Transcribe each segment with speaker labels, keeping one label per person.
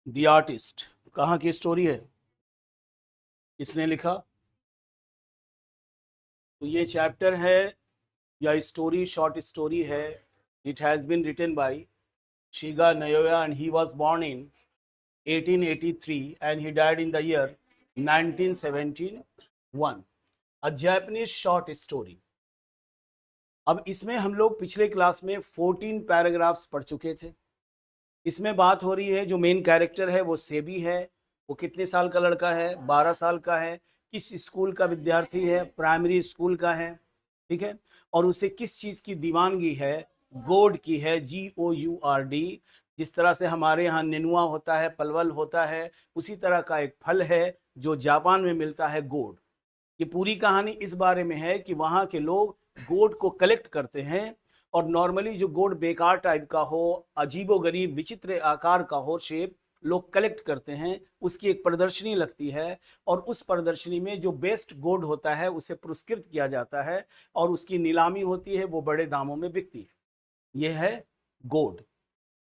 Speaker 1: The artist कहाँ की story है, किसने लिखा? तो ये चैप्टर है या स्टोरी, शॉर्ट स्टोरी है. It has been written by Shiga Naoya and he was born in 1883 and he died in the year 1971. A Japanese short story. अब इसमें हम लोग पिछले क्लास में 14 पैराग्राफ्स पढ़ चुके थे. इसमें बात हो रही है, जो मेन कैरेक्टर है वो सेबी है. वो कितने साल का लड़का है? 12 साल का है. किस स्कूल का विद्यार्थी है? प्राइमरी स्कूल का है. ठीक है. और उसे किस चीज की दीवानगी है? गोड की है. GOURD. जिस तरह से हमारे यहाँ नेनुआ होता है, पलवल होता है, उसी तरह का एक फल है जो जापान में मिलता है, गोड. ये पूरी कहानी इस बारे में है कि वहाँ के लोग गोड को कलेक्ट करते हैं. और नॉर्मली जो गोड बेकार टाइप का हो, अजीबोगरीब विचित्र आकार का हो शेप, लोग कलेक्ट करते हैं. उसकी एक प्रदर्शनी लगती है और उस प्रदर्शनी में जो बेस्ट गोड होता है उसे पुरस्कृत किया जाता है और उसकी नीलामी होती है, वो बड़े दामों में बिकती है. ये है गोड.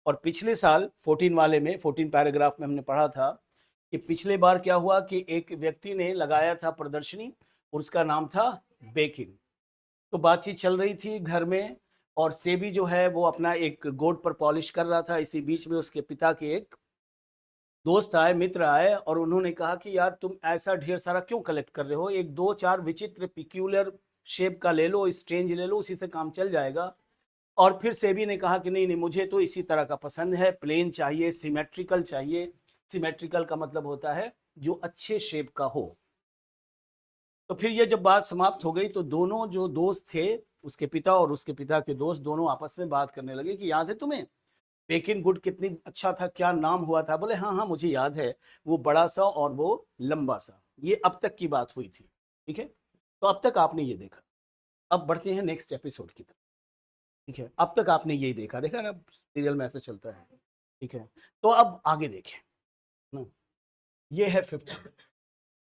Speaker 1: और पिछले साल 14 वाले में, 14 पैराग्राफ में हमने पढ़ा था कि पिछले बार क्या हुआ कि एक व्यक्ति ने लगाया था प्रदर्शनी और उसका नाम था बेकिन. तो बातचीत चल रही थी घर में और सेबी जो है वो अपना एक गोड पर पॉलिश कर रहा था. इसी बीच में उसके पिता के एक दोस्त आए, मित्र आए, और उन्होंने कहा कि यार तुम ऐसा ढेर सारा क्यों कलेक्ट कर रहे हो, एक दो चार विचित्र पिक्यूलर शेप का ले लो, स्ट्रेंज ले लो, उसी से काम चल जाएगा. और फिर सेबी ने कहा कि नहीं नहीं, मुझे तो इसी तरह का पसंद है, प्लेन चाहिए, सिमेट्रिकल चाहिए. सिमेट्रिकल का मतलब होता है जो अच्छे शेप का हो. तो फिर ये जब बात समाप्त हो गई तो दोनों जो दोस्त थे, उसके पिता और उसके पिता के दोस्त, दोनों आपस में बात करने लगे कि याद है तुम्हें बेकिन गुड कितनी अच्छा था, क्या नाम हुआ था? बोले हाँ हाँ मुझे याद है, वो बड़ा सा और वो लंबा सा. ये अब तक की बात हुई थी. ठीक है. तो अब तक आपने ये देखा. अब बढ़ते हैं नेक्स्ट एपिसोड की तरफ. ठीक है. अब तक आपने यही देखा, देखा ना सीरियल में ऐसा चलता है. ठीक है. तो अब आगे देखें. ये है 5th.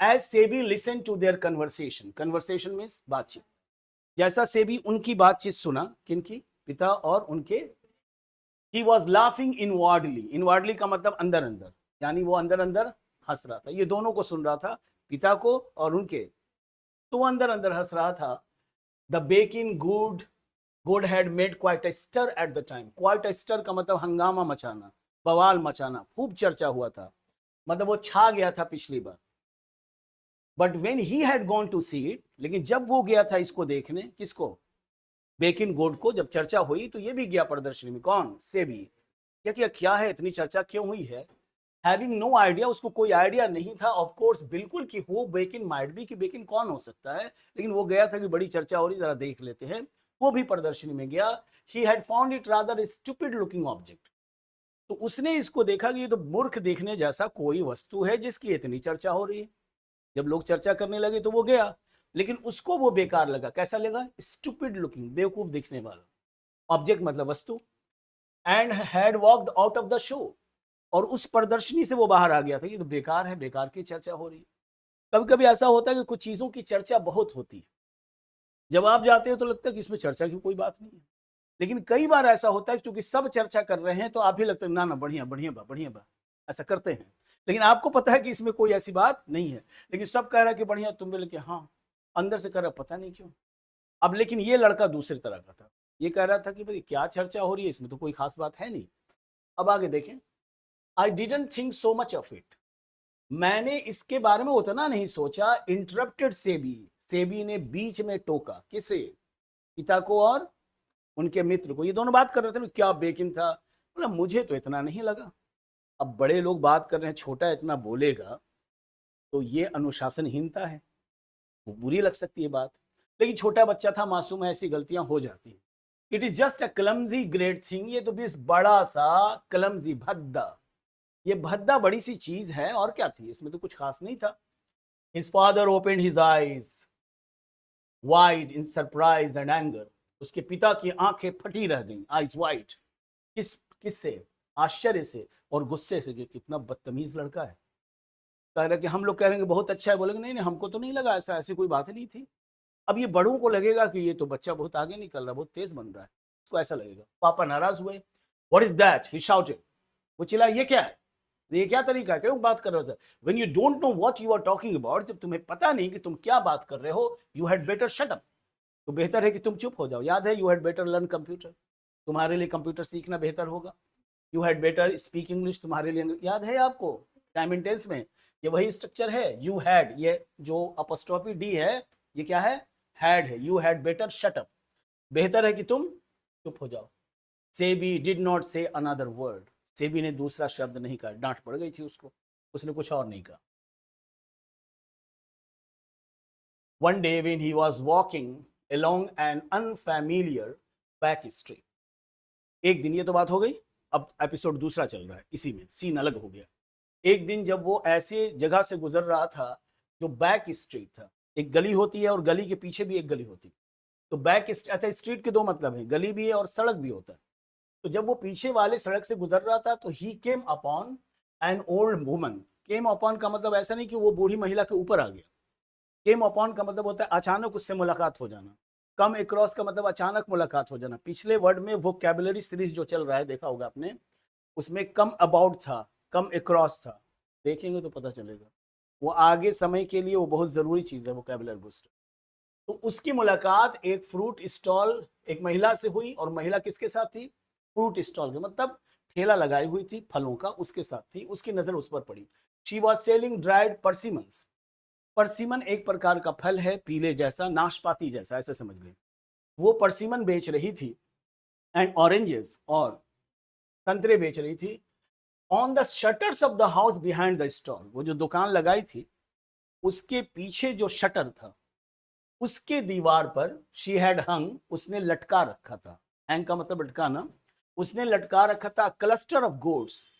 Speaker 1: As Sebi listen to their conversation. Conversation means बातचीत. जैसा सेबी उनकी बातचीत सुना, किनकी? पिता और उनके. He was laughing inwardly. Inwardly का मतलब अंदर अंदर, यानी वो अंदर अंदर हंस रहा था. ये दोनों को सुन रहा था, पिता को और उनके. तो वो अंदर अंदर हंस रहा था. The baking good good had made quite a stir at the time. Quite a stir का मतलब हंगामा मचाना, बवाल मचाना, खूब चर्चा हुआ था, मतलब वो छा गया था पिछली बार. But when he had gone to see it, लेकिन जब वो गया था इसको देखने, किसको? बेकिन गुड को. जब चर्चा हुई तो ये भी गया प्रदर्शनी में. कौन? सेबी. क्या है, इतनी चर्चा क्यों हुई है? Having no idea. उसको कोई आइडिया नहीं था ऑफ कोर्स, बिल्कुल, कि वो बेकिन माइट बी, कि बेकिन कौन हो सकता है. लेकिन वो गया था कि बड़ी चर्चा हो रही, जरा देख लेते हैं. वो भी प्रदर्शनी में गया. He had found it rather stupid looking object. तो उसने इसको देखा कि ये तो मूर्ख देखने जैसा कोई वस्तु है जिसकी इतनी चर्चा हो रही है. जब लोग चर्चा करने लगे तो वो गया, लेकिन उसको वो बेकार लगा. कैसा लगा? स्टूपिड लुकिंग, बेवकूफ दिखने वाला. ऑब्जेक्ट मतलब वस्तु. And had walked out of the show. और उस प्रदर्शनी से वो बाहर आ गया था. ये तो बेकार है, बेकार की चर्चा हो रही है. कभी कभी ऐसा होता है कि कुछ चीजों की चर्चा बहुत होती है, जब आप जाते हो तो लगता है कि इसमें चर्चा की कोई बात नहीं है. लेकिन कई बार ऐसा होता है क्योंकि सब चर्चा कर रहे हैं तो आप भी लगता है ना ना, बढ़िया बढ़िया बा, बढ़िया बा, ऐसा करते हैं. लेकिन आपको पता है कि इसमें कोई ऐसी बात नहीं है, लेकिन सब कह रहा है कि बढ़िया, तुम भी लेके हाँ, अंदर से कह रहा पता नहीं क्यों. अब लेकिन ये लड़का दूसरी तरह का था. ये कह रहा था कि भाई क्या चर्चा हो रही है, इसमें तो कोई खास बात है नहीं. अब आगे देखें. I didn't think so much of it. मैंने इसके बारे में उतना नहीं सोचा. इंटरप्टेड सेबी. सेबी ने बीच में टोका. किसे? पिता को और उनके मित्र को. ये दोनों बात कर रहे थे क्या बेकिन था. बोला मुझे तो इतना नहीं लगा. अब बड़े लोग बात कर रहे हैं, छोटा इतना बोलेगा तो ये अनुशासनहीनता है, वो बुरी लग सकती है बात. लेकिन छोटा बच्चा था, मासूम है, ऐसी गलतियां हो जाती हैं. It is just a clumsy great thing. ये तो भी बड़ा सा क्लमजी, भद्दा. ये भद्दा बड़ी सी चीज है, और क्या थी इसमें, तो कुछ खास नहीं था. His father opened his eyes wide in surprise and anger. उसके पिता की आंखें फटी रह गईं, आईज वाइड. किससे? आश्चर्य से और गुस्से से. जो कितना बदतमीज लड़का है. कह रहा कि हम लोग कह रहे हैं कि बहुत अच्छा है, बोलेंगे नहीं नहीं, हमको तो नहीं लगा ऐसा, ऐसी कोई बात नहीं थी. अब ये बड़ों को लगेगा कि ये तो बच्चा बहुत आगे निकल रहा है, बहुत तेज बन रहा है, उसको ऐसा लगेगा. पापा नाराज हुए. What is that, he shouted. वो चिल्ला, ये क्या है? ये क्या तरीका है, क्यों बात कर रहे हो sir? When you don't know what you are talking about, जब तुम्हें पता नहीं कि तुम क्या बात कर रहे हो, you had better shut up. तो बेहतर है कि तुम चुप हो जाओ। याद है, you had better learn computer, तुम्हारे लिए कंप्यूटर सीखना बेहतर होगा। You had better speak English, तुम्हारे लिए, याद है आपको टाइम एंड टेंस में ये वही स्ट्रक्चर है। यू हैड, ये जो अपॉस्ट्रोफी डी है ये क्या है, हैड है। You had better shut up, बेहतर है कि तुम चुप हो जाओ। सेबी डिड नॉट से अनदर वर्ड, सेबी ने दूसरा शब्द नहीं कहा, डांट पड़ गई थी उसको, उसने कुछ और नहीं कहा। One day when he was walking along an unfamiliar back street, एक दिन, ये तो बात हो गई, अब एपिसोड दूसरा चल रहा है, इसी में सीन अलग हो गया। एक दिन जब वो ऐसे जगह से गुजर रहा था जो बैक स्ट्रीट था, एक गली होती है और गली के पीछे भी एक गली होती है। तो बैक, अच्छा स्ट्रीट के दो मतलब है, गली भी है और सड़क भी होता है। तो जब वो पीछे वाले सड़क से गुजर रहा था तो he came upon an old woman. Came upon का मतलब ऐसा नहीं कि वो बूढ़ी महिला के ऊपर आ गया। केम अपॉन का मतलब होता है अचानक उससे मुलाकात हो जाना। कम अक्रॉस का मतलब अचानक मुलाकात हो जाना। पिछले वर्ड में वोकैबुलरी सीरीज जो चल रहा है, देखा होगा आपने, उसमें कम अबाउट था, कम अक्रॉस था, देखेंगे तो पता चलेगा। वो आगे समय के लिए वो बहुत जरूरी चीज है, वोकैबुलरी बूस्टर। तो उसकी मुलाकात एक फ्रूट स्टॉल, एक महिला से हुई, और महिला किसके साथ थी, फ्रूट स्टॉल के, मतलब ठेला लगाई हुई थी फलों का, उसके साथ थी। उसकी नजर उस पर पड़ी। She was selling dried persimmons. Persimmon एक प्रकार का फल है, पीले जैसा, नाशपाती जैसा, ऐसे समझ लें। वो परसिमन बेच रही थी, एंड ऑरेंजेस, और संतरे बेच रही थी, on the shutters of the house behind the stall. वो जो दुकान लगाई थी उसके पीछे जो शटर था उसके दीवार पर शी हैड हंग, उसने लटका रखा था, हैंग का मतलब लटकाना, उसने लटका रखा था क्लस्टर ऑफ गोट्स।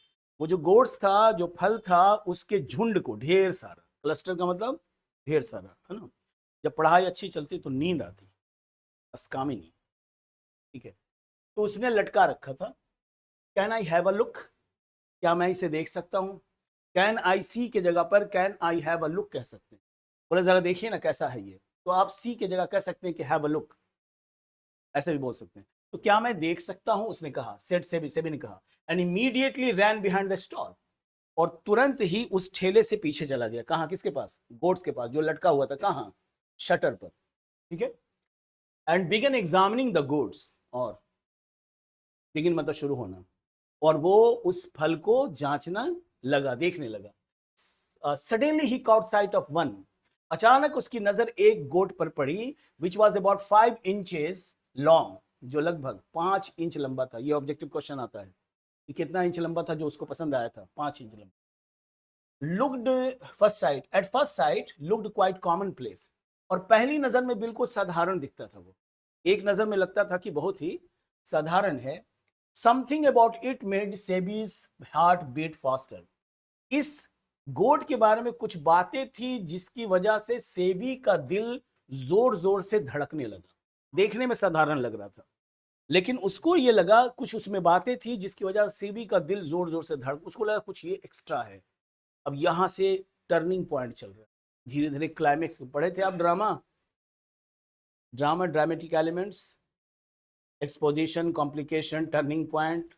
Speaker 1: वो जो गोट्स था, जो फल था, उसके झुंड को, ढेर सारा, क्लस्टर का मतलब ढेर सारा, है ना। जब पढ़ाई अच्छी चलती तो नींद आती, अस्कामिनी, ठीक है। तो उसने लटका रखा था। Can I have a look, क्या मैं इसे देख सकता हूँ। कैन आई सी के जगह पर can I have a look कह सकते हैं। बोले जरा देखिए ना कैसा है ये, तो आप सी के जगह कह सकते हैं कि हैव अ लुक, ऐसे भी बोल सकते हैं। तो क्या मैं देख सकता हूं, उसने कहा, सेट से भी ने कहा, and immediately ran behind the stall, और तुरंत ही उस ठेले से पीछे चला गया। कहाँ, किसके पास, गोट्स के पास, जो लटका हुआ था, कहाँ, शटर पर, ठीक है। And begin examining the goats, और बिगिन मतलब शुरू होना, और वो उस फल को जांचना लगा, देखने लगा। Suddenly he caught sight of one, अचानक उसकी नजर एक गोट पर पड़ी, which was about 5 inches long, जो लगभग 5 इंच लंबा था। ये ऑब्जेक्टिव क्वेश्चन आता है कि कितना इंच लंबा था जो उसको पसंद आया था, 5 इंच लंबा। Looked first sight, at first sight looked quite common place, और पहली नजर में बिल्कुल साधारण दिखता था वो, एक नजर में लगता था कि बहुत ही साधारण है। Something about it made Seibei's heart beat faster, इस गोट के बारे में कुछ बातें थी जिसकी वजह से सेबी का दिल जोर जोर से धड़कने लगा। देखने में साधारण लग रहा था, लेकिन उसको ये लगा कुछ उसमें बातें थी जिसकी वजह से सेबी का दिल जोर जोर से धड़क, उसको लगा कुछ ये एक्स्ट्रा है। अब यहां से टर्निंग पॉइंट चल रहा है, धीरे धीरे क्लाइमेक्स। पढ़े थे आप drama, dramatic elements, exposition, complication, turning point,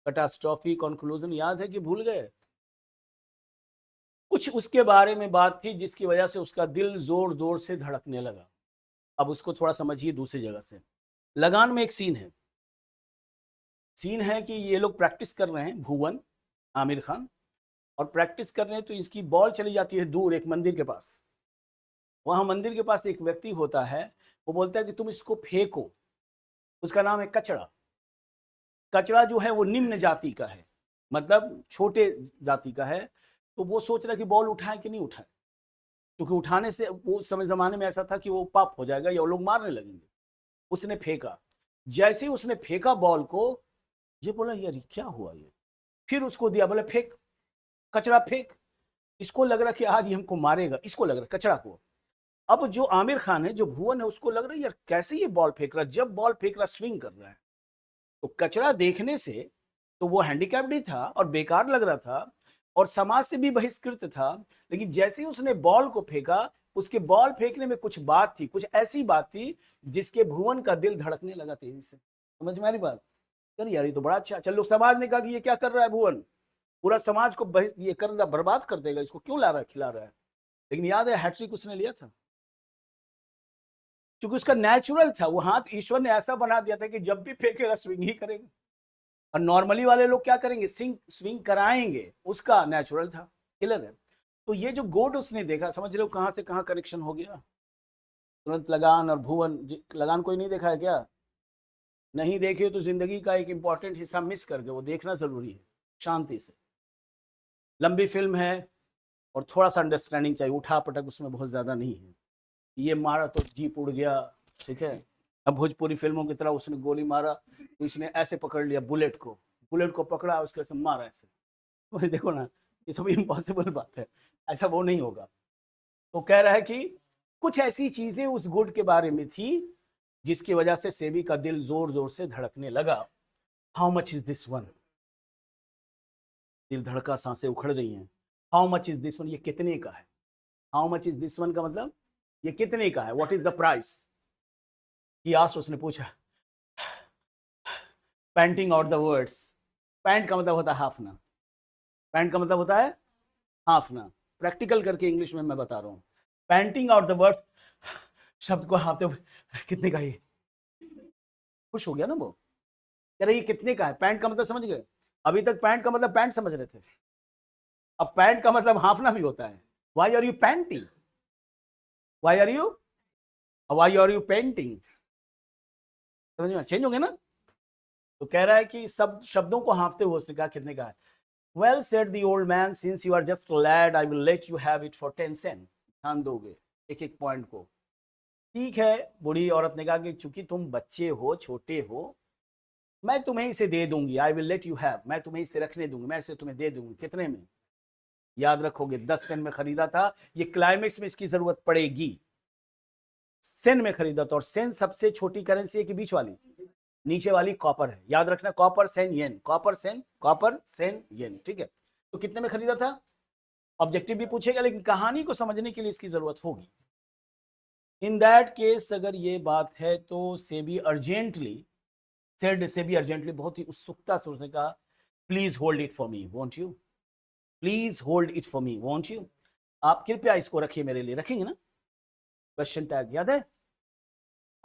Speaker 1: catastrophe, conclusion, याद है कि भूल गए। कुछ उसके बारे में बात थी जिसकी वजह से उसका दिल जोर जोर से धड़कने लगा। अब उसको थोड़ा समझिए दूसरी जगह से। लगान में एक सीन है कि ये लोग प्रैक्टिस कर रहे हैं, भुवन, आमिर खान, और प्रैक्टिस कर रहे हैं तो इसकी बॉल चली जाती है दूर एक मंदिर के पास। वहां मंदिर के पास एक व्यक्ति होता है, वो बोलता है कि तुम इसको फेंको। उसका नाम है कचड़ा। कचड़ा जो है वो निम्न जाति का है, मतलब छोटे जाति का है। तो वो सोच रहा है कि बॉल उठाए कि नहीं उठाए, क्योंकि उठाने से वो समय जमाने में ऐसा था कि वो पाप हो जाएगा या वो लोग मारने लगेंगे। उसने फेंका, जैसे ही उसने फेंका बॉल को, ये बोला यार क्या हुआ ये, फिर उसको दिया, बोले फेंक, कचरा फेंक। इसको लग रहा कि आज ये हमको मारेगा, इसको लग रहा कचरा को। अब जो आमिर खान है, जो भुवन है, उसको लग रहा है यार कैसे ये बॉल फेंक रहा है, जब बॉल फेंक रहा स्विंग कर रहा है। तो कचरा देखने से तो वो हैंडीकैप्ड ही था और बेकार लग रहा था और समाज से भी बहिष्कृत था, लेकिन जैसे ही उसने बॉल को फेंका, उसके बॉल फेंकने में कुछ बात थी, कुछ ऐसी बात थी जिसके भुवन का दिल धड़कने लगा तेजी से। समझ में आ रही बात? यार ये तो बड़ा अच्छा। चलो समाज ने कहा कि ये क्या कर रहा है भुवन, पूरा समाज को ये कर बर्बाद कर देगा, इसको क्यों ला रहा है, खिला रहा है। लेकिन याद है हैट्रिक उसने लिया था क्योंकि उसका नेचुरल था, वो हाथ ईश्वर ने ऐसा बना दिया था कि जब भी फेंकेगा स्विंग ही करेगा। और नॉर्मली वाले लोग क्या करेंगे, स्विंग कराएंगे, उसका नेचुरल था। क्लियर है। तो ये जो गोड उसने देखा, समझ रहे हो कहां से कहां कनेक्शन हो गया। तुरंत लगान और भुवन, लगान कोई नहीं देखा है क्या? नहीं देखे तो जिंदगी का एक इंपॉर्टेंट हिस्सा मिस कर गए, वो देखना जरूरी है शांति से। लंबी फिल्म है और थोड़ा सा अंडरस्टैंडिंग चाहिए, उठा पटक उसमें बहुत ज्यादा नहीं है। ये मारा तो जीप उड़ गया, ठीक है। अब भोजपुरी फिल्मों की तरह उसने गोली मारा तो इसने ऐसे पकड़ लिया बुलेट को पकड़ा, उसके से मारा ऐसे। तो देखो ना, ये सब इम्पॉसिबल बात है, ऐसा वो नहीं होगा। तो कह रहा है कि कुछ ऐसी चीजें उस गुड के बारे में थी जिसकी वजह से सेबी का दिल जोर जोर से धड़कने लगा। How much is this one, दिल धड़का, सांसें उखड़ रही हैं। How much is this one, ये कितने का है। How much is this one का मतलब ये कितने का है, what is the price. He asked, उसने पूछा, painting out the words. Pant का मतलब होता है हाफना, पैंट का मतलब होता है हाफना। प्रैक्टिकल करके इंग्लिश में मैं बता रहा हूं। पैंटिंग आउट द वर्ड्स, शब्द को हाफते हुए, कितने का ये। खुश हो गया ना वो, कह रहे ये कितने का है। पैंट का मतलब समझ गए, अभी तक पैंट का मतलब पैंट समझ रहे थे, अब पैंट का मतलब हाफना भी होता है। Why are you panting, why are you, why are you painting, समझ में चेंज हो गया ना। तो कह रहा है कि सब शब्दों को हाफते हुए उसने कहा कितने का है। Well said the old man, since you are just lad I will let you have it for 10 cent. ध्यान दोगे एक एक पॉइंट को। ठीक है, बूढ़ी औरत ने कहा कि चूंकि तुम बच्चे हो, छोटे हो, मैं तुम्हें इसे दे दूंगी। आई विल लेट यू हैव, मैं तुम्हें इसे रखने दूंगी, मैं इसे तुम्हें दे दूंगी। कितने में, याद रखोगे 10 सेंट में खरीदा था। ये क्लाइमेक्स में इसकी जरूरत पड़ेगी। सेन में खरीदा था, और सेन सबसे छोटी करेंसी है कि बीच वाली, नीचे वाली कॉपर है। याद रखना, कॉपर सेन येन, कॉपर सेन येन, ठीक है। तो कितने में खरीदा था, ऑब्जेक्टिव भी पूछेगा, लेकिन कहानी को समझने के लिए इसकी जरूरत होगी। इन दैट केस अगर ये बात है तो सेबी अर्जेंटली बहुत ही उत्सुकता से उसने कहा, please hold it for me, want you, please hold it for me, want you, आप कृपया इसको रखिए मेरे लिए, रखेंगे ना, क्वेश्चन टैग याद है।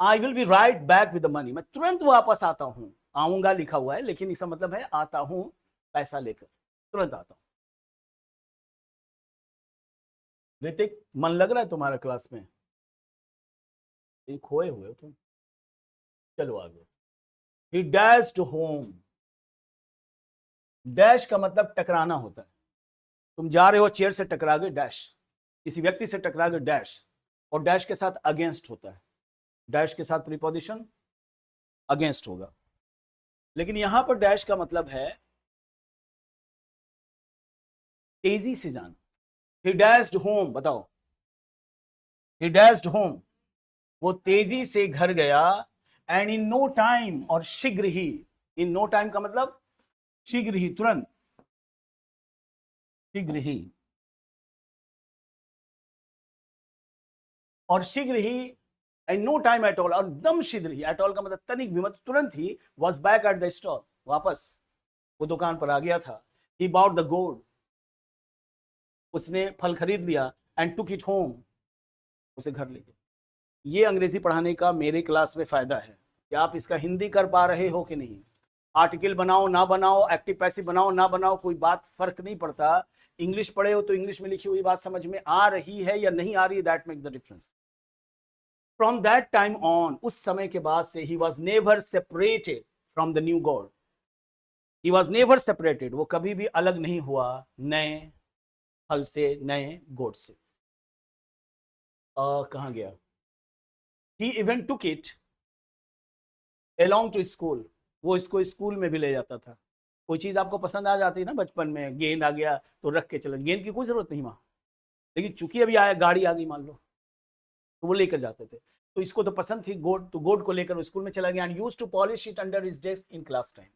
Speaker 1: I will be right back with the money, मैं तुरंत वापस आता हूं, आऊंगा लिखा हुआ है लेकिन इसका मतलब है आता हूं पैसा लेकर, तुरंत आता हूं। ऋतिक, मन लग रहा है तुम्हारा क्लास में, खोए हुए हो तुम, चलो आगे। ही डैश्ड होम, डैश का मतलब टकराना होता है। तुम जा रहे हो चेयर से टकरा गए, डैश, किसी व्यक्ति से टकरा गए, डैश, और डैश के साथ अगेंस्ट होता है, डैश के साथ प्रीपोजिशन अगेंस्ट होगा। लेकिन यहां पर डैश का मतलब है तेजी से जाना। ही डैश्ड होम, बताओ, ही डैश्ड होम, वो तेजी से घर गया। एंड इन नो टाइम, और शीघ्र ही, इन नो टाइम का मतलब शीघ्र ही, तुरंत, शीघ्र ही, और शीघ्र ही, and no time at all, और एकदम शीघ्र ही, एट ऑल का मतलब तनिक भी मत, तुरंत ही, was back at the stall, वापस वो दुकान पर आ गया था। ही बॉट द गोल्ड, उसने फल खरीद लिया। एंड टुक इट होम, उसे घर ले गया। ये अंग्रेजी पढ़ाने का मेरे क्लास में फायदा है कि आप इसका हिंदी कर पा रहे हो कि नहीं। आर्टिकल बनाओ ना बनाओ, एक्टिव पैसिव बनाओ ना बनाओ, कोई बात फर्क नहीं पड़ता। इंग्लिश पढ़े हो तो इंग्लिश में लिखी हुई बात समझ में आ रही है या नहीं आ रही है, that make the difference. From that time on, उस समय के बाद से, he was never separated from the new God, he was never separated, वो कभी भी अलग नहीं हुआ नए फल से, नए गोड से। कहां गया, he even took it along to school, वो इसको स्कूल में भी ले जाता था। कोई चीज आपको पसंद आ जाती है ना, बचपन में गेंद आ गया तो रख के चलो, गेंद की कोई जरूरत नहीं वहां, लेकिन चूंकि अभी आया, गाड़ी आ गई मान लो, तो वो लेकर जाते थे। तो इसको तो पसंद थी गोड, तो गोड को लेकर वो स्कूल में चला गया। And used to polish it under his desk in class time,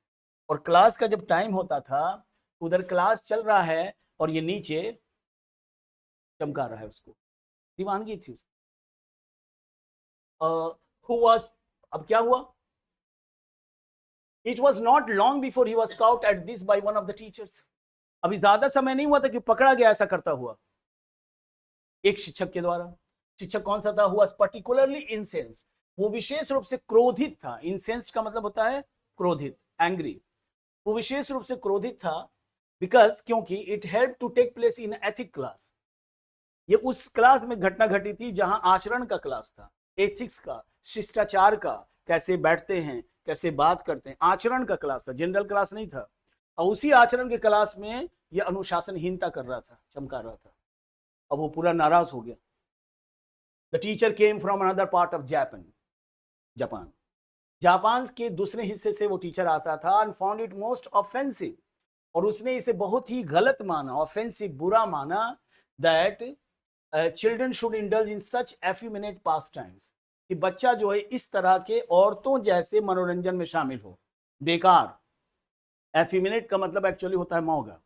Speaker 1: और क्लास का जब टाइम होता था, उधर क्लास चल रहा है और ये नीचे चमका रहा है उसको, दीवानगी थी उसकी। हु वाज, अब क्या हुआ, it was not long before he was cout at this by one of the teachers. अभी ज्यादा समय नहीं हुआ था कि पकड़ा गया ऐसा करता हुआ एक शिक्षक के द्वारा। शिक्षक कौन सा था? हुआ पर्टिकुलरली इंसेंस्ड, वो विशेष रूप से क्रोधित था। इंसेंस्ड का मतलब होता है क्रोधित, एंग्री। वो विशेष रूप से क्रोधित था बिकॉज, क्योंकि it help to take place in ethic class. ये उस क्लास में घटना घटी थी जहां आचरण का क्लास था, एथिक्स का, शिष्टाचार का, कैसे बैठते हैं, कैसे बात करते हैं, आचरण का क्लास था, जनरल क्लास नहीं था। और उसी आचरण के क्लास में ये अनुशासनहीनता कर रहा था, चमका रहा था। अब वो पूरा नाराज हो गया। The teacher came from another part of Japan, Japan Japan के दूसरे हिस्से से वो टीचर आता था, and found it most offensive, और उसने इसे बहुत ही गलत माना, ऑफेंसिव, बुरा माना, that children should indulge in such effeminate pastimes, कि बच्चा जो है इस तरह के औरतों जैसे मनोरंजन में शामिल हो, बेकार। एफिमिनेट का मतलब एक्चुअली होता है मौगा,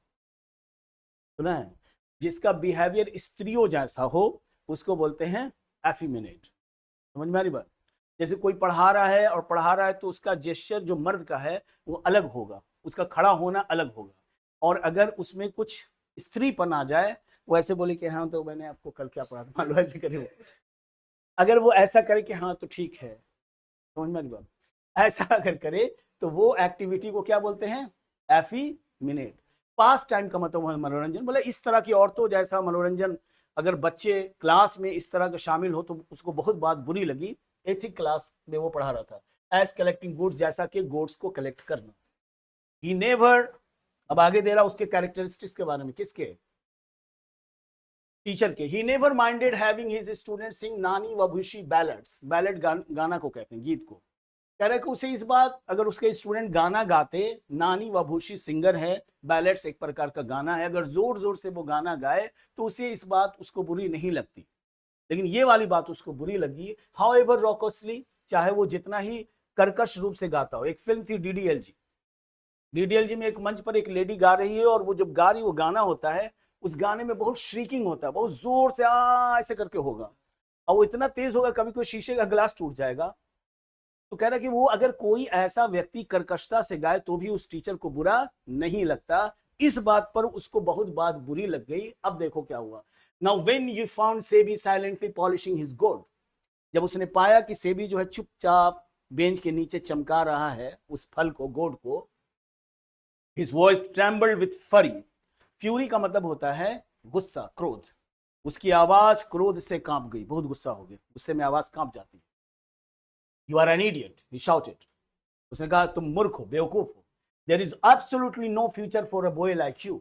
Speaker 1: सुना है? जिसका बिहेवियर स्त्रियों जैसा हो उसको बोलते हैं एफिमिनेट। समझ में आ रही बात? जैसे कोई पढ़ा रहा है और पढ़ा रहा है तो उसका जेस्चर जो मर्द का है वो अलग होगा, उसका खड़ा होना अलग होगा। और अगर उसमें कुछ स्त्रीपन आ जाए, वो ऐसे बोले कि हाँ तो मैंने आपको कल क्या पढ़ा था, मान लो ऐसे करे, अगर वो ऐसा करे कि हाँ तो ठीक है, समझ में आ रही बात? ऐसा अगर करे तो वो एक्टिविटी को क्या बोलते हैं? एफिमिनेट। पास टाइम का मतलब मनोरंजन, बोले इस तरह की औरतों जैसा मनोरंजन अगर बच्चे क्लास में इस तरह के शामिल हो तो उसको बहुत बात बुरी लगी। एथिक क्लास में वो पढ़ा रहा था, एज कलेक्टिंग गुड्स, जैसा कि गुड्स को कलेक्ट करना। ही नेवर, अब आगे दे रहा उसके कैरेक्टरिस्टिक्स के बारे में, किसके? टीचर के। He never minded having his student sing naniwabushi ballets, ballot गाना को कहते हैं, गीत को। कह रहे कि उसे इस बात, अगर उसके स्टूडेंट गाना गाते, नानी वभूषी सिंगर है, बैलेट्स एक प्रकार का गाना है, अगर जोर जोर से वो गाना गाए तो उसे इस बात उसको बुरी नहीं लगती, लेकिन ये वाली बात उसको बुरी लगी। हाउ एवर रॉकसली, चाहे वो जितना ही कर्कश रूप से गाता हो। एक फिल्म थी डीडीएलजी, डीडीएलजी में एक मंच पर एक लेडी गा रही है, और वो जब गा रही वो गाना होता है, उस गाने में बहुत श्रीकिंग होता है, बहुत जोर से आ ऐसे करके होगा, और वो इतना तेज होगा कभी कोई शीशे का ग्लास टूट जाएगा। तो कह रहा कि वो अगर कोई ऐसा व्यक्ति कर्कशता से गाए तो भी उस टीचर को बुरा नहीं लगता। इस बात पर उसको बहुत बात बुरी लग गई। अब देखो क्या हुआ। Now when you found SEBI silently polishing his gold, जब उसने पाया कि सेबी जो है चुपचाप बेंच के नीचे चमका रहा है उस फल को, गोड को, हिज वॉइस ट्रेम्बल्ड विथ फरी, फ्यूरी का मतलब होता है गुस्सा, क्रोध। उसकी आवाज क्रोध से कांप गई, बहुत गुस्सा हो गया, गुस्से में आवाज कांप जाती है। You are an idiot, he shouted, उसने कहा तुम मूर्ख हो, बेवकूफ हो। There is absolutely no future for a boy like you,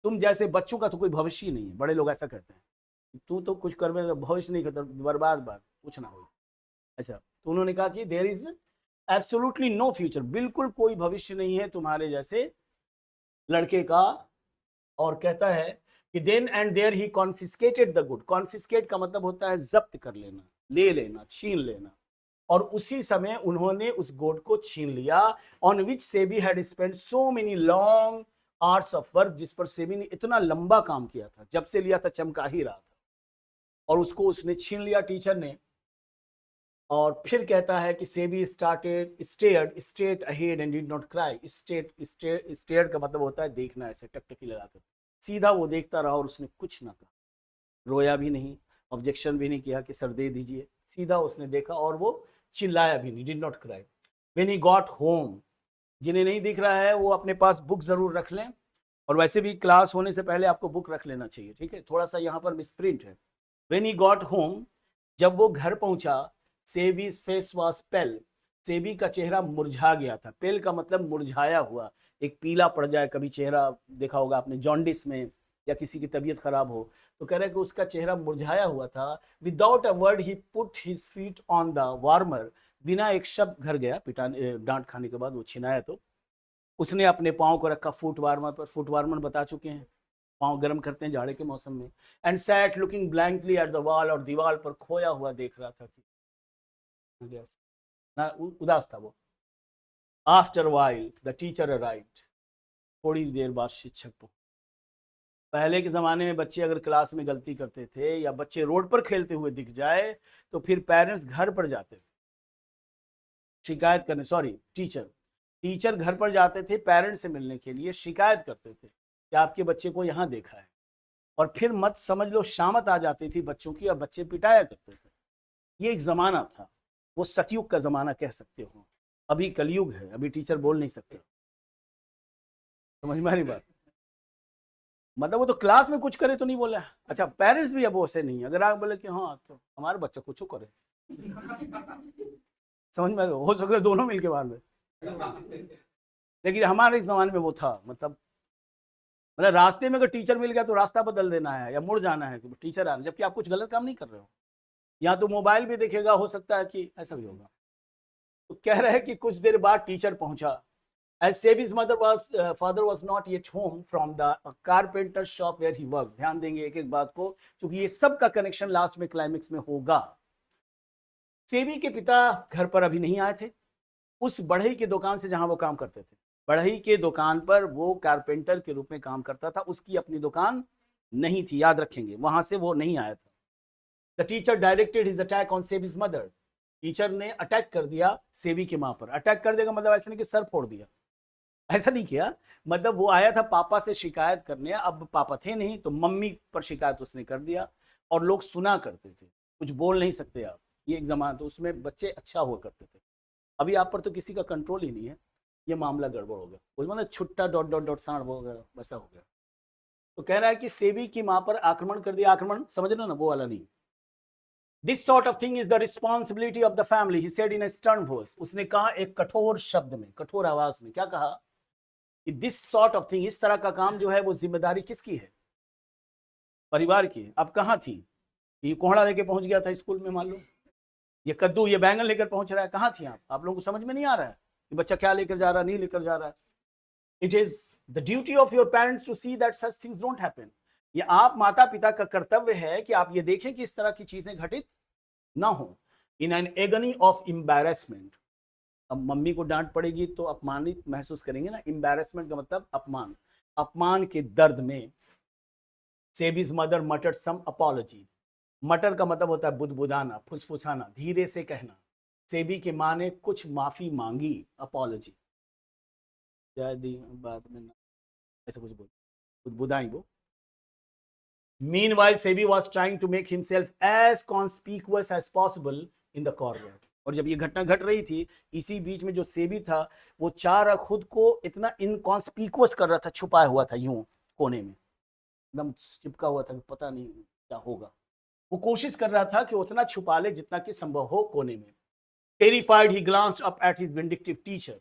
Speaker 1: तुम जैसे बच्चों का तो कोई भविष्य ही नहीं है। बड़े लोग ऐसा कहते हैं, तू तो कुछ कर में भविष्य नहीं करता, बर्बाद बात, कुछ ना हो ऐसा। तो उन्होंने कहा कि there is absolutely no future, बिल्कुल कोई भविष्य नहीं है तुम्हारे जैसे लड़के का। और कहता है कि then and there he confiscated the good, confiscate का मतलब होता है जब्त कर लेना, ले लेना, छीन लेना। और उसी समय उन्होंने उस गोड को छीन लिया, on which SEBI had spend so many long hours of work, जिस पर सेबी ने इतना लंबा काम किया था, जब से लिया था चमका ही रहा था, और उसको उसने छीन लिया टीचर ने। और फिर कहता है कि SEBI stared ahead and did not cry. Stared का मतलब होता है देखना, ऐसे टकटकी लगाकर सीधा वो देखता रहा और उसने कुछ ना कहा, रोया भी नहीं, ऑब्जेक्शन भी नहीं किया कि सर दे दीजिए, सीधा उसने देखा और वो चिल्लाया भी नहीं, did not cry. When he got home, जिन्हें नहीं दिख रहा है वो अपने पास बुक जरूर रख लें, और वैसे भी क्लास होने से पहले आपको बुक रख लेना चाहिए, ठीक है? थोड़ा सा यहाँ पर मिसप्रिंट है। व्हेन ही गॉट होम, जब वो घर पहुंचा, सेबीज फेस वाज पेल, सेबी का चेहरा मुरझा गया था। पेल का मतलब मुरझाया हुआ, एक पीला पड़ जाए, कभी चेहरा देखा होगा आपने जॉन्डिस में, या किसी की तबीयत खराब हो तो कह रहे कि उसका चेहरा मुरझाया हुआ था। Without a word he put his feet on the warmer, बिना एक शब्द घर गया, पिटाने डांट खाने के बाद वो छिनाया तो उसने अपने पाँव को रखा फुट वार्मर पर। फुट वार्मर बता चुके हैं, पाँव गर्म करते हैं जाड़े के मौसम में। And set looking blankly eight the wall, और दीवार पर खोया हुआ देख रहा था कि ना, उदास था वो। After while the teacher arrived, थोड़ी देर बाद शिक्षक पहुंचे। पहले के ज़माने में बच्चे अगर क्लास में गलती करते थे या बच्चे रोड पर खेलते हुए दिख जाए तो फिर पेरेंट्स घर पर जाते थे शिकायत करने, सॉरी टीचर घर पर जाते थे पेरेंट्स से मिलने के लिए, शिकायत करते थे कि आपके बच्चे को यहाँ देखा है, और फिर मत समझ लो शामत आ जाती थी बच्चों की और बच्चे पिटाया करते थे। ये एक जमाना था, वो सतयुग का जमाना कह सकते हो। अभी कलयुग है, अभी टीचर बोल नहीं सकते। समझ में आ रही बात? मतलब वो तो क्लास में कुछ करे तो नहीं बोला। अच्छा, पेरेंट्स भी अब वैसे नहीं, अगर आप बोले कि हाँ तो हमारे बच्चा कुछ करे, समझ में हो सकता है दोनों मिलके बाहर में। लेकिन हमारे एक जमाने में वो था, मतलब रास्ते में अगर टीचर मिल गया तो रास्ता बदल देना है या मुड़ जाना है कि टीचर आना, जबकि आप कुछ गलत काम नहीं कर रहे हो। या तो मोबाइल भी देखेगा, हो सकता है कि ऐसा भी होगा। तो कह रहे हैं कि कुछ देर बाद टीचर पहुंचा। As Sebi's father was not yet home from the carpenter shop where he worked. ध्यान देंगे एक एक बात को, क्योंकि ये सब का कनेक्शन लास्ट में क्लाइमेक्स में होगा। सेबी के पिता घर पर अभी नहीं आए थे, उस बढ़ई के दुकान से जहां वो काम करते थे, बढ़ई के दुकान पर वो कारपेंटर के रूप में काम करता था, उसकी अपनी दुकान नहीं थी, याद रखेंगे, वहां से वो नहीं आया था। The teacher directed his attack on Seibei's mother. Teacher ने अटैक कर दिया सेबी की मां पर। अटैक कर देगा मतलब ऐसे नहीं कि सर फोड़ दिया, ऐसा नहीं किया। मतलब वो आया था पापा से शिकायत करने, अब पापा थे नहीं तो मम्मी पर शिकायत उसने कर दिया, और लोग सुना करते थे, कुछ बोल नहीं सकते आप। ये एक जमाना तो उसमें बच्चे अच्छा हुआ करते थे। अभी आप पर तो किसी का कंट्रोल ही नहीं है, ये मामला गड़बड़ हो गया। उसमें ना छुट्टा डॉट डॉट डॉट सांड हो गया, वैसा हो गया। तो कह रहा है कि सेबी की मां पर आक्रमण कर दिया, आक्रमण समझ लो ना, वो वाला नहीं। This sort of thing is the responsibility of the family, he said in a stern voice. उसने कहा एक कठोर शब्द में, कठोर आवाज में, क्या कहा कि दिस सॉर्ट ऑफ थिंग, इस तरह का काम जो है वो जिम्मेदारी किसकी है? परिवार की। अब कहाँ थी? ये कोहड़ा लेके पहुंच गया था स्कूल में, मान लो ये कद्दू ये बैंगन लेकर पहुंच रहा है, कहाँ थी आप लोगों को समझ में नहीं आ रहा है कि बच्चा क्या लेकर जा रहा है, नहीं लेकर जा रहा है। It is the duty of your parents to see that such things don't happen. ये आप माता पिता का कर्तव्य है कि आप ये देखें कि इस तरह की चीजें घटित ना हो। In an agony of embarrassment. अब मम्मी को डांट पड़ेगी तो अपमानित महसूस करेंगे ना, एम्बैरेसमेंट का मतलब अपमान, अपमान के दर्द में सेबीज मदर मटर्ड सम अपॉलॉजी। मटर का मतलब होता है बुदबुदाना, फुसफुसाना, धीरे से कहना। सेबी की मां ने कुछ माफी मांगी, अपॉलॉजी। बाद में ऐसा कुछ बोल, बुदबुदाई वो। Meanwhile, Sebi was trying to make himself as conspicuous as possible in the corner. और जब ये घटना घट रही थी, इसी बीच में जो सेबी था वो चाह खुद को इतना इनकॉन्स्पिकुअस कर रहा था, छुपाया हुआ था यूं कोने में, एकदम चिपका हुआ था, पता नहीं क्या होगा। वो कोशिश कर रहा था कि उतना छुपा ले जितना कि संभव हो कोने में। Terrified he glanced up at his vindictive teacher.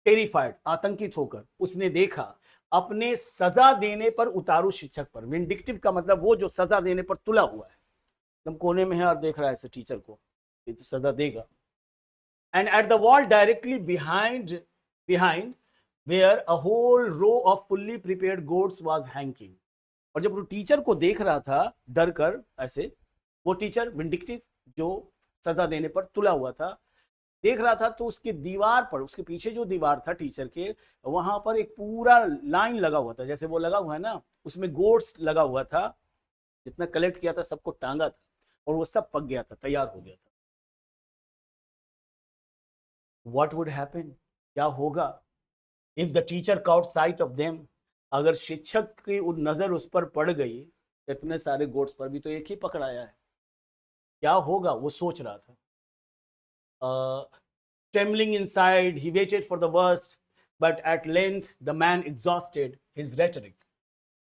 Speaker 1: Terrified, आतंकित होकर उसने देखा अपने सजा देने पर उतारू शिक्षक पर। विंडिक्टिव का मतलब वो जो सजा देने पर तुला हुआ है, एकदम कोने में है और देख रहा है ऐसे टीचर को, ये तो सजा देगा। And at the wall directly behind where a whole row of fully prepared gods was hanging. और जब वो टीचर को देख रहा था डर कर ऐसे, वो टीचर विंडिक्टिव जो सजा देने पर तुला हुआ था देख रहा था, तो उसके दीवार पर, उसके पीछे जो दीवार था टीचर के, वहां पर एक पूरा लाइन लगा हुआ था, जैसे वो लगा हुआ है ना, उसमें गोड्स लगा हुआ था, जितना कलेक्ट किया था सबको टांगा था, और वो सब पक गया था, तैयार हो गया था। व्हाट वुड हैपन, क्या होगा if the teacher cout site of them, अगर शिक्षक की नजर उस पर पड़ गई, इतने सारे गोड्स पर भी तो एक ही पकड़ाया है, क्या होगा वो सोच रहा था। Trembling inside, he waited for the worst, but at length the man exhausted his rhetoric.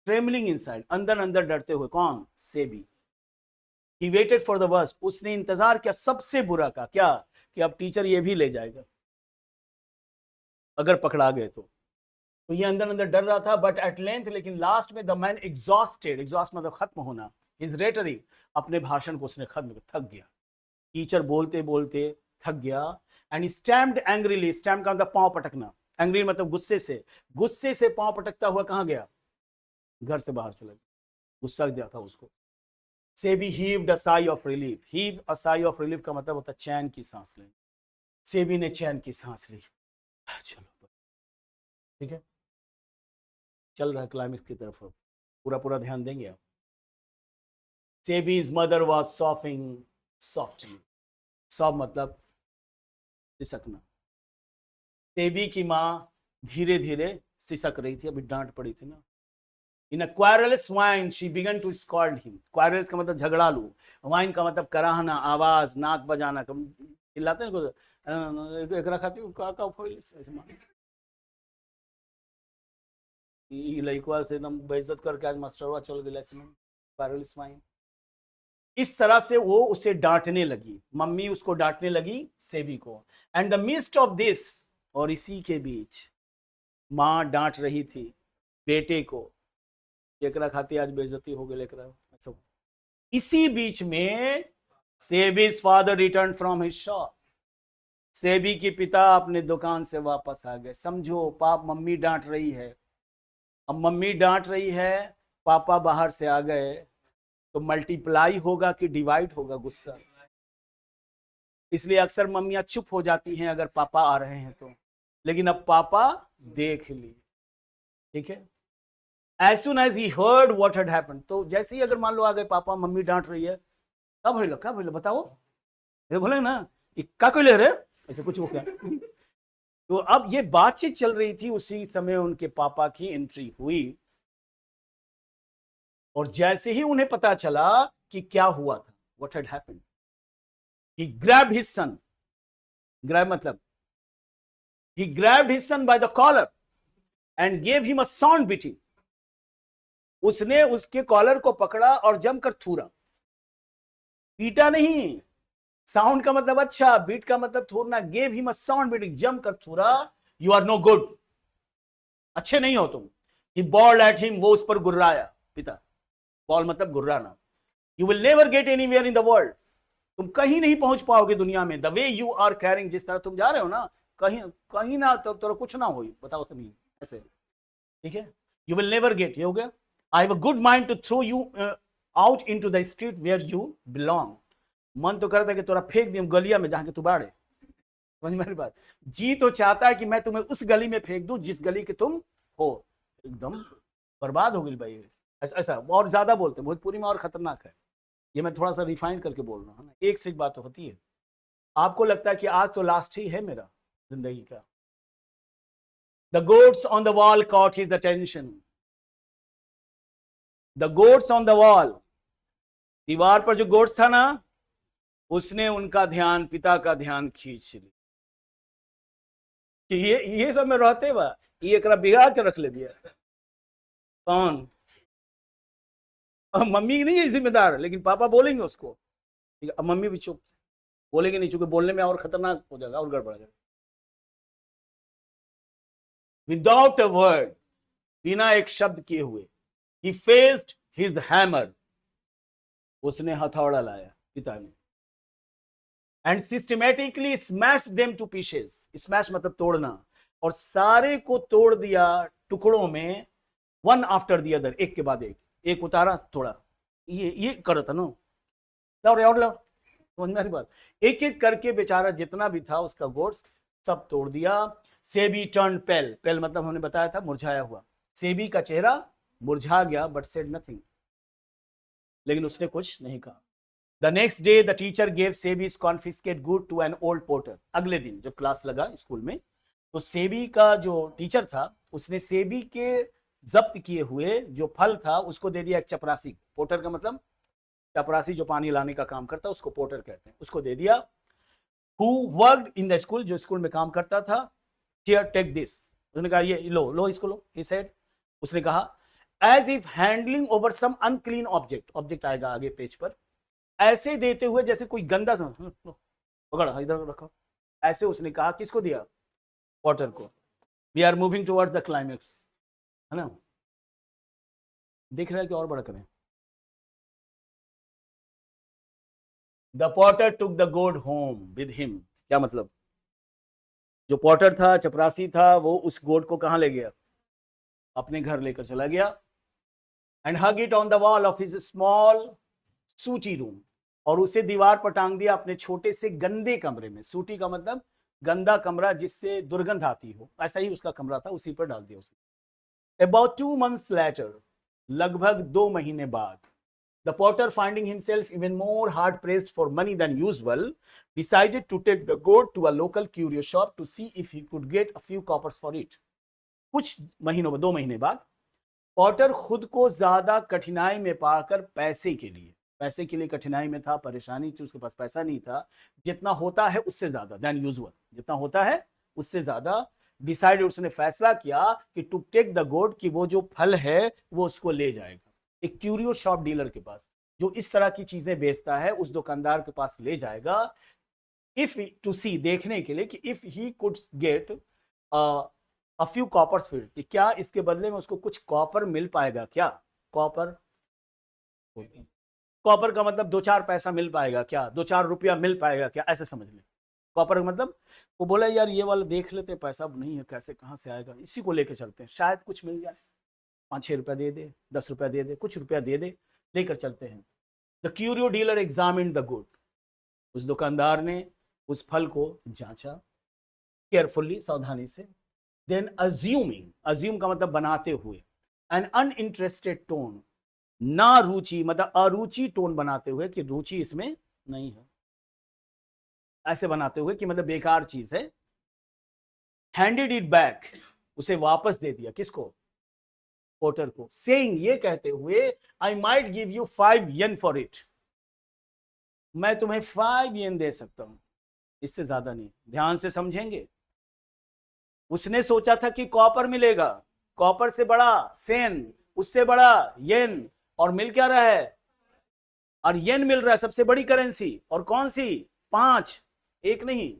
Speaker 1: Trembling inside, अंदर अंदर डरते हुए, कौन? SEBI. He waited for the worst, उसने इंतजार किया सबसे बुरा का, क्या कि अब टीचर ये भी ले जाएगा अगर पकड़ा गए तो ये अंदर अंदर डर रहा था। बट एट लेंथ, लेकिन लास्ट में द मैन एग्जॉस्टेड, एग्जॉस्ट मतलब खत्म होना, हिज रेटरिक, अपने भाषण को उसने खत्म, थक गया। टीचर बोलते बोलते थक गया। एंड स्टैम्प्ड एंग्रीली, स्टैम्प का मतलब पांव पटकना, एंग्री मतलब गुस्से से पांव पटकता हुआ कहां गया? घर से बाहर चला गया, गुस्सा दिया था उसको। Seibei heaved a sigh of relief. Heave a sigh of relief का मतलब होता है चैन की सांस लेना। सेबी ने चैन की सांस ली। चलो ठीक है, चल रहा है क्लाइमेक्स की तरफ, पूरा पूरा ध्यान देंगे आप। सेबीज मदर वाज सॉफिंग सॉफ्टली, सॉफ मतलब सिसकना। सेबी की मां धीरे धीरे सिसक रही थी, अभी डांट पड़ी थी ना, in a querulous whine she began to scold him. Querulous का मतलब झगड़ालू, वाइन का मतलब कराहना, आवाज, नाक बजाना, चिल्लाते हैं कुछ एकरा खातिर का फोइल ऐसे माने ई लइकवा से एकदम बेइज्जत करके आज मास्टरवा चल गेला ऐसे में क्वारलस वाइन। इस तरह से वो उसे डांटने लगी, मम्मी उसको डांटने लगी सेबी को। And the mist of this, और इसी के बीच माँ डांट रही थी बेटे को, एकरा खाती आज बेइज्जती हो गई एकरा। इसी बीच में Seibei's father returned from his shop. Seibei के पिता अपने दुकान से वापस आ गए। समझो पाप मम्मी डांट रही है, अब मम्मी डांट रही है, पापा बाहर से आ गए, तो मल्टीप्लाई होगा कि डिवाइड होगा गुस्सा। इसलिए अक्सर मम्मियां चुप हो जाती हैं अगर पापा आ रहे हैं तो, लेकिन अब पापा देख लिए, ठीक है। As soon as he heard what had happened, तो जैसे ही अगर मान लो आ गए पापा, मम्मी डांट रही है, क्या भइल बताओ, ये बोले ना क्या कोई ले रहे ऐसे कुछ हो गया। तो अब ये बातचीत चल रही थी, उसी समय उनके पापा की एंट्री हुई, और जैसे ही उन्हें पता चला कि क्या हुआ था, what had happened, he grabbed his son, grab मतलब he grabbed his son by the collar and gave him a sound beating। उसने उसके कॉलर को पकड़ा और जमकर थूरा, पीटा नहीं। साउंड का मतलब अच्छा, बीट का मतलब थूरना। Gave him a sound beating, जमकर थूरा, यू आर नो गुड, अच्छे नहीं हो तुम। ही बॉल्ड एट हिम, वो उस पर गुर्राया, पिता। बॉल मतलब गुर्राना। You will never get anywhere in the world, तुम कहीं नहीं पहुंच पाओगे दुनिया में। The way you are carrying, जिस तरह तुम जा रहे हो ना, कहीं कहीं ना तो कुछ ना हो, बताओ तुम ऐसे, ठीक है। यू विल नेवर गेट, ये हो गया। I have a good mind to throw you out into the street where you belong. मन तो करता है कि तोरा फेंक दिया गलिया में जहां के तू बाड़े, समझ मेरी बात। जी तो चाहता है कि मैं तुम्हें उस गली में फेंक दूं जिस गली के तुम हो। एकदम बर्बाद हो गई भाई, ऐसा। और ज्यादा बोलते हैं भोजपुरी में, और खतरनाक है ये, मैं थोड़ा सा रिफाइन करके बोल रहा हूँ ना। एक से एक बात तो होती है। आपको लगता है कि आज तो लास्ट ही है मेरा जिंदगी का। The goats on the wall caught his attention. The goats on the wall, दीवार पर जो गोट्स था ना, उसने उनका ध्यान, पिता का ध्यान खींच लिया कि ये सब में रहते हुआ ये एकरा बिगाड़ के रख ले दिया। कौन? मम्मी नहीं है जिम्मेदार, लेकिन पापा बोलेंगे उसको। अब मम्मी भी चुप, बोलेंगे नहीं, चूंकि बोलने में और खतरनाक हो जाएगा और गड़बड़ जाएगा। विदाउट अ वर्ड, बिना एक शब्द किए हुए, ही फेस्ड हिज हैमर, उसने हथौड़ा लाया पिता ने, and systematically smash them two pieces. Smash मतलब तोड़ना, और सारे को तोड़ दिया टुकड़ों में, वन आफ्टर दी अदर, एक के बाद एक उतारा तोड़ा। ये कर था ना, और लो समझ में आ रही बात। एक एक करके बेचारा जितना भी था उसका गोट्स सब तोड़ दिया। सेबी टर्न पेल, पेल मतलब हमने बताया था मुरझाया हुआ। सेबी का चेहरा मुरझा गया, बट सेड नथिंग, लेकिन उसने कुछ नहीं कहा। The next day the teacher gave Seibei's confiscate gourd to an old porter. अगले दिन जब क्लास लगा स्कूल में, तो सेबी का जो टीचर था उसने सेबी के जब्त किए हुए जो फल था उसको दे दिया एक चपरासी। पोर्टर का मतलब चपरासी, जो पानी लाने का काम करता है उसको पोर्टर कहते हैं, उसको दे दिया। Who worked in the school, जो स्कूल में काम करता था। हियर टेक दिस, उसने कहा ये लो इसको लो। ही सेड, उसने कहा, as if handling over some unclean object, object आएगा आगे पेज पर, ऐसे देते हुए जैसे कोई गंदा सा, पकड़ा इधर रखो, ऐसे उसने कहा। किसको दिया? पोर्टर को। We are moving towards the climax, है ना। दिख रहा है कि और बड़ा करें। The potter took the god home with him. क्या मतलब? जो पॉटर था, चपरासी था, वो उस गोड को कहां ले गया? अपने घर लेकर चला गया। And hug it on the wall of his small सूटी रूम, और उसे दीवार पर टांग दिया अपने छोटे से गंदे कमरे में। सूटी का मतलब गंदा कमरा जिससे दुर्गंध आती हो, ऐसा ही उसका कमरा था, उसी पर डाल दिया उसे। अबाउट 2 months later, लगभग 2 महीने बाद, the porter, finding himself even more hard pressed for money than usual, decided to take the goat to a local curio shop to see if he could get a few coppers for it. कुछ महीनों में, 2 महीने बाद, Potter खुद को ज्यादा कठिनाई में पाकर पैसे के लिए कठिनाई में था, परेशानी थी, उसके पास पैसा नहीं था, जितना होता है उससे ज्यादा देन यूजुअल, जितना होता है उससे ज्यादा डिसाइड, उसने फैसला किया कि टू टेक द गोड, कि वो जो फल है वो उसको ले जाएगा। एक क्यूरियो शॉप डीलर के पास जो इस तरह की चीजें बेचता है, उस दुकानदार के पास ले जाएगा, इफ टू सी, देखने के लिए कि if he could get a few coppers field, कि क्या इसके बदले में उसको कुछ कॉपर मिल पाएगा, क्या कॉपर, कॉपर का मतलब 2-4 पैसा मिल पाएगा क्या, 2-4 रुपया मिल पाएगा क्या, ऐसे समझ लें। कॉपर का मतलब वो बोला यार ये वाला देख लेते, पैसा नहीं है, कैसे कहाँ से आएगा, इसी को लेके चलते हैं, शायद कुछ मिल जाए, 5-6 रुपया दे दे, 10 रुपया दे दे, कुछ रुपया दे दे, लेकर चलते हैं। The curio dealer examined the good, उस दुकानदार ने उस फल को जांचा केयरफुली, सावधानी से, देन अज्यूमिंग, अज्यूम का मतलब बनाते हुए, एन अनइंटरेस्टेड टोन, ना रुचि मतलब अरुचि टोन बनाते हुए, कि रुचि इसमें नहीं है, ऐसे बनाते हुए कि मतलब बेकार चीज है, हैंडेड इट बैक, उसे वापस दे दिया, किसको, पोर्टर को, सेइंग, ये कहते हुए, I might give you 5 yen for it, मैं तुम्हें 5 येन दे सकता हूं, इससे ज्यादा नहीं। ध्यान से समझेंगे, उसने सोचा था कि कॉपर मिलेगा, कॉपर से बड़ा सेन, उससे बड़ा येन, और मिल क्या रहा है, और येन मिल रहा है, सबसे बड़ी करेंसी, और कौन सी, 5, एक नहीं।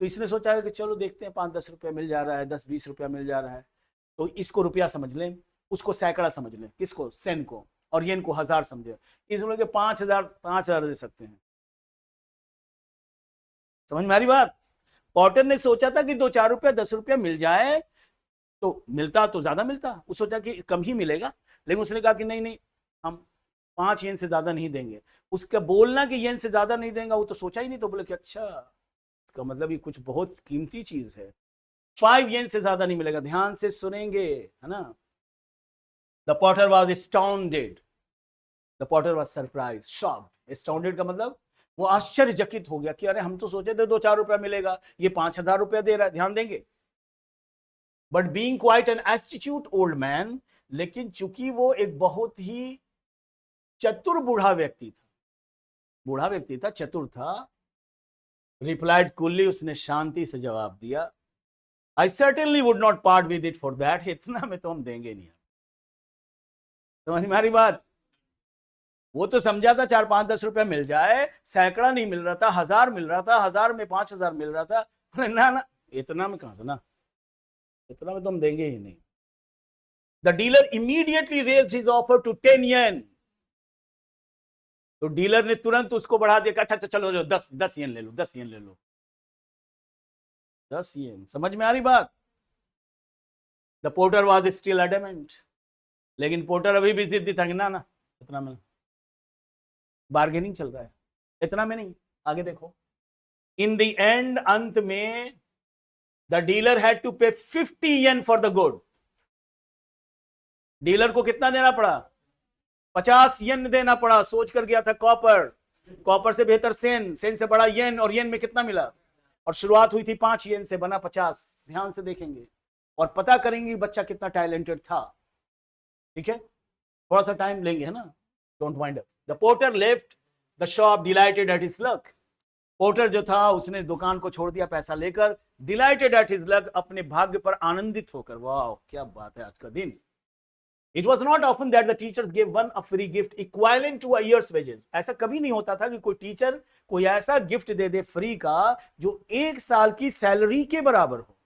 Speaker 1: तो इसने सोचा है कि चलो देखते हैं, 5-10 रुपया मिल जा रहा है, 10-20 रुपया मिल जा रहा है, तो इसको रुपया समझ लें, उसको सैकड़ा समझ लें, किसको, सेन को, और येन को 1000 समझे, इसमें के 5,000 दे सकते हैं। समझ में आ रही बात। पॉटर ने सोचा था कि 2-4 रुपया 10 रुपया मिल जाए, तो मिलता तो ज्यादा मिलता, वो सोचा कि कम ही मिलेगा, लेकिन उसने कहा कि नहीं नहीं, हम 5 येन से ज्यादा नहीं देंगे। उसका बोलना कि येन से ज्यादा नहीं देंगे, वो तो सोचा ही नहीं, तो बोले कि अच्छा, इसका मतलब ये कुछ बहुत कीमती चीज है, 5 येन से ज्यादा नहीं मिलेगा। ध्यान से सुनेंगे, है ना। The Potter was astounded, the Potter was surprise, shocked. Astounded का मतलब वो आश्चर्यचकित हो गया कि अरे हम तो सोचे थे 2-4 रुपया मिलेगा, ये 5,000 रुपया दे रहा है। ध्यान देंगे, but being quite an astute old man, लेकिन चूंकि वो एक बहुत ही चतुर बूढ़ा व्यक्ति था, चतुर था, रिप्लाइड कूलली, उसने शांति से जवाब दिया, I certainly would not part with it for that, इतना में तो हम देंगे नहीं। समझ में आ रही बात। वो तो समझा था 4-5-10 रुपया मिल जाए, सैकड़ा नहीं मिल रहा था, 1000 मिल रहा था, 1000 में 5,000 मिल रहा था, ना ना, इतना में कहां से, ना इतना में तो हम देंगे ही नहीं। The dealer immediately raised his offer to 10 yen, तो डीलर ने तुरंत उसको बढ़ा दिया, अच्छा चलो 10 येन ले लो, 10 येन ले लो, 10 येन। समझ में आ रही बात। The porter was still adamant, लेकिन पोर्टर अभी भी जिद्दी था कि ना ना, इतना में, बार्गेनिंग चल रहा है, इतना में नहीं, आगे देखो। इन द एंड, अंत में, द डीलर हैड टू पे 50 येन फॉर द गुड। डीलर को कितना देना पड़ा, 50 येन देना पड़ा। सोच कर गया था कॉपर, कॉपर से बेहतर सेन, सेन से बड़ा येन, और येन में कितना मिला, और शुरुआत हुई थी 5 येन से, बना 50। ध्यान से देखेंगे और पता करेंगे बच्चा कितना टैलेंटेड था। ठीक है, थोड़ा सा टाइम लेंगे, है ना, don't wind up. The porter left the shop dilated at his luck, porter जो था उसने दुकान को छोड़ दिया पैसा लेकर, डिलाइटेड एट हिज लक, अपने भाग्य पर आनंदित होकर। वाह क्या बात है आज का दिन। It was not often that the teachers gave one a free gift equivalent to a year's wages. ऐसा कभी नहीं होता था कि कोई टीचर कोई ऐसा गिफ्ट दे दे फ्री का जो 1 साल की सैलरी के बराबर हो।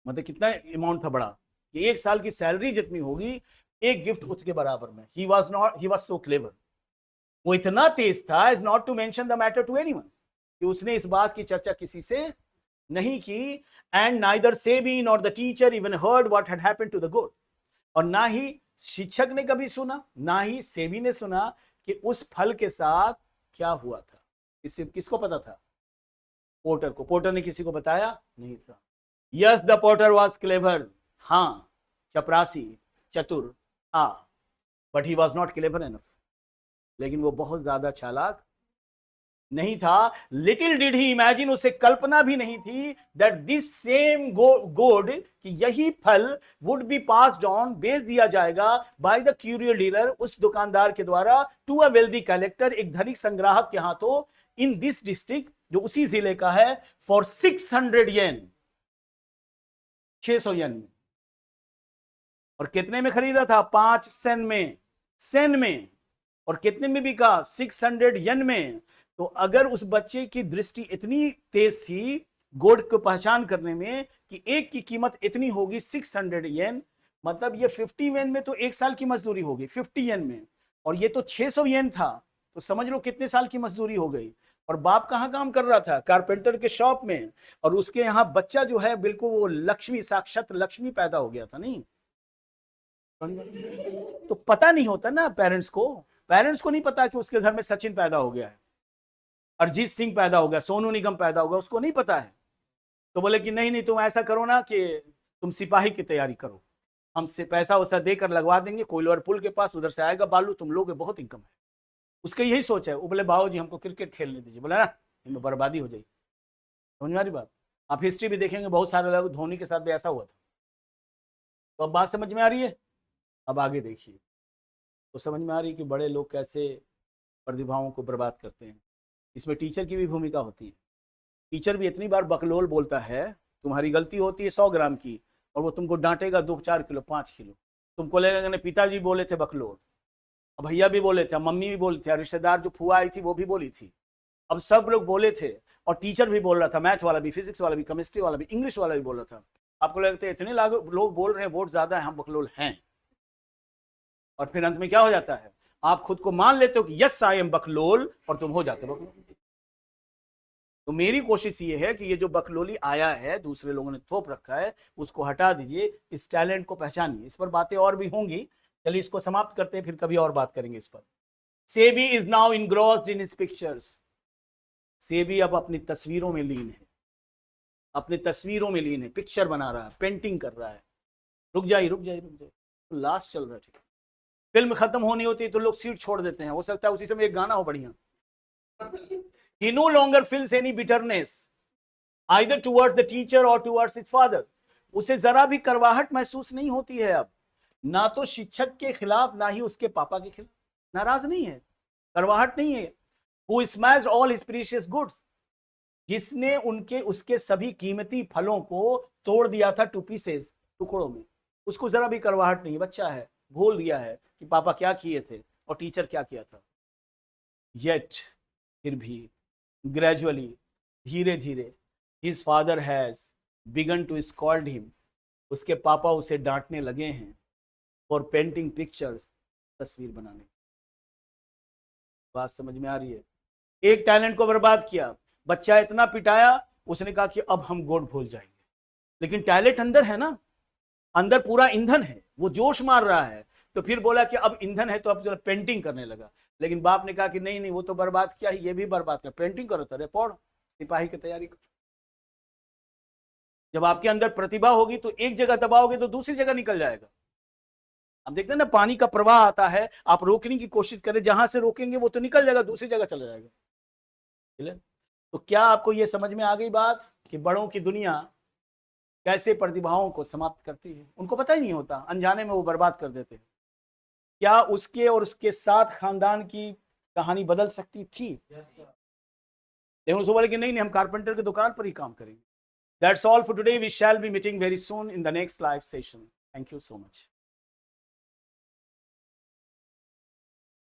Speaker 1: मतलब कितना अमाउंट था बड़ा, कि 1 साल की सैलरी जितनी होगी, एक गिफ्ट उसके बराबर में। He was so clever. वो इतना तेज था, as not to mention the matter to anyone, कि उसने इस बात की चर्चा किसी से नहीं की। And neither Sebi nor the teacher even heard what had happened to the good, और ना ही शिक्षक ने कभी सुना, ना ही सेबी ने सुना कि उस फल के साथ क्या हुआ था। किसको पता था, पोर्टर को। पोर्टर ने किसी को बताया नहीं था। Yes the porter was clever, हाँ चपरासी, चतुर, हाँ, but he was not clever enough, लेकिन वो बहुत ज्यादा चालाक नहीं था। लिटिल डिड ही इमेजिन, उसे कल्पना भी नहीं थी दैट दिस सेम गोड, कि यही फल वुड बी पास्ड ऑन, बेच दिया जाएगा बाय द क्यूरियर डीलर, उस दुकानदार के द्वारा, टू अ वेल्दी कलेक्टर, एक धनिक संग्राहक के हाथों, इन दिस डिस्ट्रिक्ट, जो उसी जिले का है, फॉर 600 येन, 600 येन में। और कितने में खरीदा था? 5 सेन में, सेन में। और कितने में बिका? 600 येन में। तो अगर उस बच्चे की दृष्टि इतनी तेज थी गोल्ड को पहचान करने में कि एक की कीमत इतनी होगी 600 येन, मतलब ये 50 येन में तो एक साल की मजदूरी होगी 50 येन में, और ये तो 600 येन था, तो समझ लो कितने साल की मजदूरी हो गई। और बाप कहाँ काम कर रहा था? कारपेंटर के शॉप में। और उसके यहाँ बच्चा जो है बिल्कुल वो लक्ष्मी, साक्षात लक्ष्मी पैदा हो गया था। नहीं तो पता नहीं होता ना पेरेंट्स को नहीं पता कि उसके घर में सचिन पैदा हो गया है, अरिजीत सिंह पैदा हो गया, सोनू निगम पैदा हो गया, उसको नहीं पता है। तो बोले कि नहीं नहीं, तुम ऐसा करो ना कि तुम सिपाही की तैयारी करो, हमसे पैसा वैसा देकर लगवा देंगे, कोयलवर पुल के पास, उधर से आएगा बालू, तुम लोगे, बहुत इनकम है। उसका यही सोच है। वो बोले बाबू जी हमको क्रिकेट खेलने दीजिए। बोला ना इनमें बर्बादी हो जाएगी। समझ में आ रही बात? आप हिस्ट्री भी देखेंगे, बहुत सारे लोग, धोनी के साथ भी ऐसा हुआ था। तो अब बात समझ में आ रही है? अब आगे देखिए, तो समझ में आ रही है कि बड़े लोग कैसे प्रतिभाओं को बर्बाद करते हैं। इसमें टीचर की भी भूमिका होती है। टीचर भी इतनी बार बकलोल बोलता है, तुम्हारी गलती होती है 100 ग्राम की, और वो तुमको डांटेगा 2-4 किलो 5 किलो। तुमको लगेगा पिताजी बोले थे बकलोल, भैया भी बोले थे, मम्मी भी बोली थी, रिश्तेदार जो फुआ आई थी वो भी बोली थी, अब सब लोग बोले थे, और टीचर भी बोल रहा था, मैथ वाला भी, फिजिक्स वाला भी, केमिस्ट्री वाला भी, इंग्लिश वाला भी बोल रहा था। आपको लगता है इतने लोग बोल रहे हैं, वोट ज्यादा है, हम बकलोल हैं। और फिर अंत में क्या हो जाता है? आप खुद को मान लेते हो कि यस आई एम बकलोल, और तुम हो जाते हो बकलोल। तो मेरी कोशिश ये है कि ये जो बकलोली आया है, दूसरे लोगों ने थोप रखा है, उसको हटा दीजिए, इस टैलेंट को पहचानिए। इस पर बातें और भी होंगी, चलिए इसको समाप्त करते हैं, फिर कभी और बात करेंगे इस पर। SEBI is now engrossed in his pictures. SEBI अब अपनी तस्वीरों में लीन है, अपनी तस्वीरों में लीन है, पिक्चर बना रहा है, पेंटिंग कर रहा है। रुक जाइए, तो लास्ट चल रहा है, ठीक है। फिल्म खत्म होनी होती है तो लोग सीट छोड़ देते हैं, हो सकता है उसी समय एक गाना हो बढ़िया। He no longer feels any bitterness either towards the teacher or towards his father. उसे जरा भी करवाहट महसूस नहीं होती है अब, ना तो शिक्षक के खिलाफ ना ही उसके पापा के खिलाफ। नाराज नहीं है, करवाहट नहीं है। Who smashed all his precious goods, जिसने उसके सभी कीमती फलों को तोड़ दिया था टू पीसेस, टुकड़ों में, उसको जरा भी करवाहट नहीं। बच्चा है, भूल दिया है कि पापा क्या किए थे और टीचर क्या किया था। येट फिर भी ग्रेजुअली, धीरे धीरे, his father has begun to scold him, उसके पापा उसे डांटने लगे हैं फॉर पेंटिंग पिक्चर्स, तस्वीर बनाने। बात समझ में आ रही है? एक टैलेंट को बर्बाद किया, बच्चा इतना पिटाया, उसने कहा कि अब हम गोड भूल जाएंगे। लेकिन टैलेंट अंदर है ना, अंदर पूरा ईंधन है, वो जोश मार रहा है। तो फिर बोला कि अब ईंधन है तो अब पेंटिंग करने लगा। लेकिन बाप ने कहा कि नहीं नहीं, वो तो बर्बाद किया ही, ये भी बर्बाद कर, पेंटिंग करो, तेरे पढ़, सिपाही की तैयारी करो। जब आपके अंदर प्रतिभा होगी तो एक जगह दबाओगे तो दूसरी जगह निकल जाएगा। अब देखते हैं ना, पानी का प्रवाह आता है, आप रोकने की कोशिश करें, जहां से रोकेंगे वो तो निकल जाएगा, दूसरी जगह चला जाएगा। तो क्या आपको यह समझ में आ गई बात कि बड़ों की दुनिया कैसे प्रतिभाओं को समाप्त करती है? उनको पता ही नहीं होता, अनजाने में वो बर्बाद कर देते हैं। क्या उसके और उसके साथ खानदान की कहानी बदल सकती थी? लेकिन उसको बोले कि नहीं नहीं, हम कारपेंटर की दुकान पर ही काम करेंगे। That's all for today. We shall be meeting very soon in the next live session. Thank you so much.